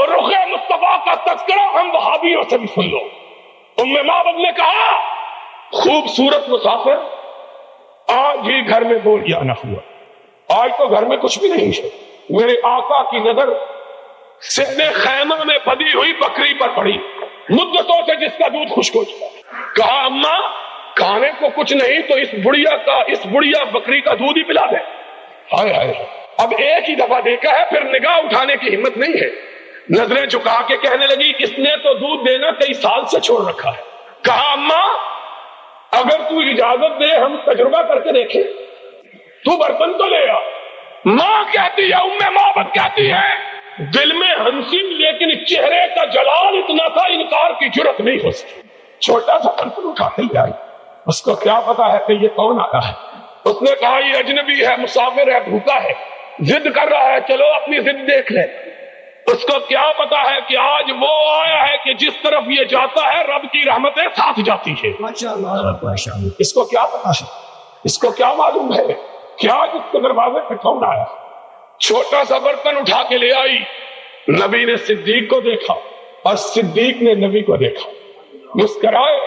اب رخ مصطفیٰ کا تذکرہ ہم وہابیوں سے بھی سن لو۔ ام معبد نے کہا خوبصورت مسافر آج ہی گھر میں بولیا نہ ہوا، آج تو گھر میں کچھ بھی نہیں ہے، میرے آقا کی نظر سہنے خیمہ میں پدی ہوئی بکری پر پڑی، مدتوں سے جس کا دودھ خشک ہو چکا۔ کہا اماں کھانے کو کچھ نہیں تو اس بڑھیا بکری کا دودھ ہی پلا دے۔ ہائے ہائے، اب ایک ہی دفعہ دیکھا ہے، پھر نگاہ اٹھانے کی ہمت نہیں ہے، نظریں جھکا کے کہنے لگی اس نے تو دودھ دینا کئی سال سے چھوڑ رکھا ہے۔ کہا اماں اگر تو اجازت دے ہم تجربہ کر کے دیکھیں، تو برتن تو لے آ۔ ماں کہتی ہے، ام معبد کہتی ہے دل میں ہنسی لیکن چہرے کا جلال اتنا تھا انکار کی جرت نہیں ہو سکی۔ چھوٹا سا برتن اٹھا کے لے آئی، اس کو کیا پتا ہے کہ یہ کون آیا ہے۔ اس نے کہا یہ اجنبی ہے، مسافر ہے، بھوکا ہے، ضد کر رہا ہے، چلو اپنی ضد دیکھ لے۔ اس کو کیا پتا ہے کہ آج وہ آیا ہے کہ جس طرف یہ جاتا ہے رب کی رحمتیں ساتھ جاتی ہے۔ اس کو کیا پتا ہے، اس کو کیا معلوم ہے کہ آج اس کے دروازے پہ کون آیا۔ چھوٹا سا برتن اٹھا کے لے آئی، نبی نے صدیق کو دیکھا اور صدیق نے نبی کو دیکھا، مسکرائے۔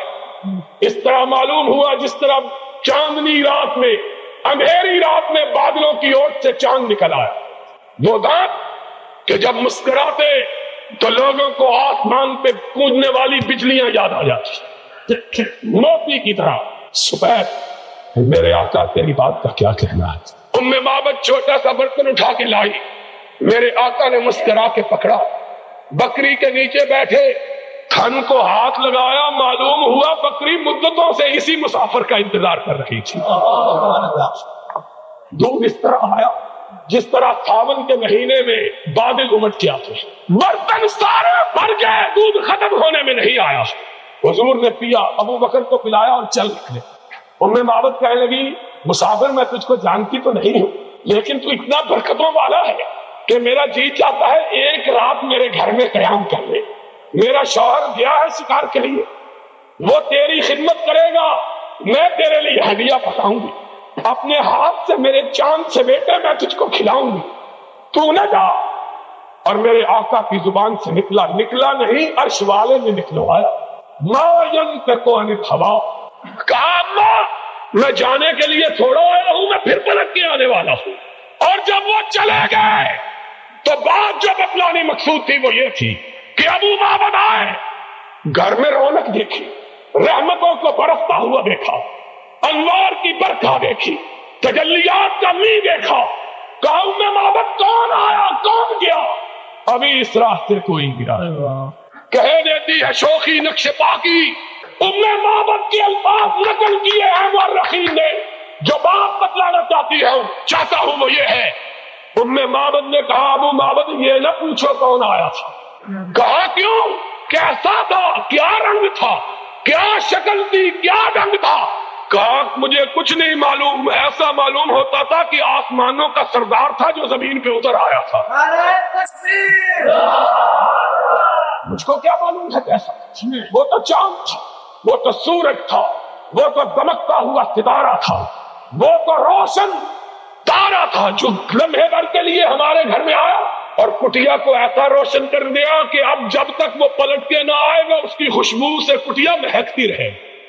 اس طرح معلوم ہوا جس طرح چاندنی رات میں، اندھیری رات میں بادلوں کی اوٹ سے چاند نکل آیا۔ وہ دانت کہ جب مسکراتے تو لوگوں کو آسمان پہ کودنے والی بجلیاں یاد آ جاتی، موتی کی طرح سفید۔ میرے آقا تیری بات کا کیا کہنا ہے۔ ام معبد چھوٹا سا برتن اٹھا کے لائی، میرے آقا نے مسکرا کے پکڑا، بکری کے نیچے بیٹھے، تھن کو ہاتھ لگایا، معلوم ہوا بکری مدتوں سے اسی مسافر کا انتظار کر رہی تھی۔ دودھ اس طرح آیا جس طرح ساون کے مہینے میں بادل امٹ کے آتے، برتن سارے بھر گئے، دودھ ختم ہونے میں نہیں آیا۔ حضور نے پیا، ابو بکر کو پلایا اور چل نکلے۔ ام معبد کہنے لگی مسافر میں تجھ کو جانتی تو نہیں ہوں، لیکن تو اتنا برکتوں والا ہے کہ میرا جی چاہتا ہے ایک رات میرے گھر میں قیام کر لے۔ میرا شوہر گیا ہے شکار کے لیے، وہ تیری خدمت کرے گا، میں تیرے لیے ہدیہ پکاؤں گی، اپنے ہاتھ سے میرے چاند سے بیٹے میں تجھ کو کھلاؤں گی، تو نہ جا۔ اور میرے آقا کی زبان سے نکلا نہیں، عرش والے نے نکلوایا، ما ينطق عن الهوى۔ کہا ماں میں جانے کے لیے تھوڑا آیا ہوں، میں پھر پلٹ کے آنے والا ہوں۔ اور جب وہ چلے گئے تو بات جو بتلانی مقصود تھی وہ یہ تھی کہ ابو معبد آئے، گھر میں رونق دیکھی، رحمتوں کو برستا ہوا دیکھا، انوار کی برکھا دیکھی، تجلیات کا می دیکھا۔ کہا ام معبد کون آیا کون گیا؟ ابھی اس راستے کوئی گیا۔ کہہ دیتی ہے شوخی نقش پاکی، ام معبد کے الفاظ نقل کیے ہیں مورخین نے، جو بات بتلانا چاہتا ہوں وہ یہ ہے۔ ام معبد نے کہا ابو معبد یہ نہ پوچھو کون آیا تھا۔ کہا کیوں، کیسا تھا، کیا رنگ تھا، کیا شکل تھی، کیا ڈھنگ تھا؟ کہا مجھے کچھ نہیں معلوم، ایسا معلوم ہوتا تھا کہ آسمانوں کا سردار تھا جو زمین پہ اتر آیا تھا۔ مجھ کو کیا معلوم ہے کیسا، وہ تو چاند تھا، وہ تو سورج تھا، وہ تو دمکتا ہوا ستارہ تھا، وہ تو روشن تارا تھا جو لمحے بھر کے لیے ہمارے گھر میں آیا اور کٹیا کو ایسا روشن کر دیا کہ اب جب تک وہ پلٹ کے نہ آئے گا اس کی خوشبو سے کٹیا مہکتی رہے۔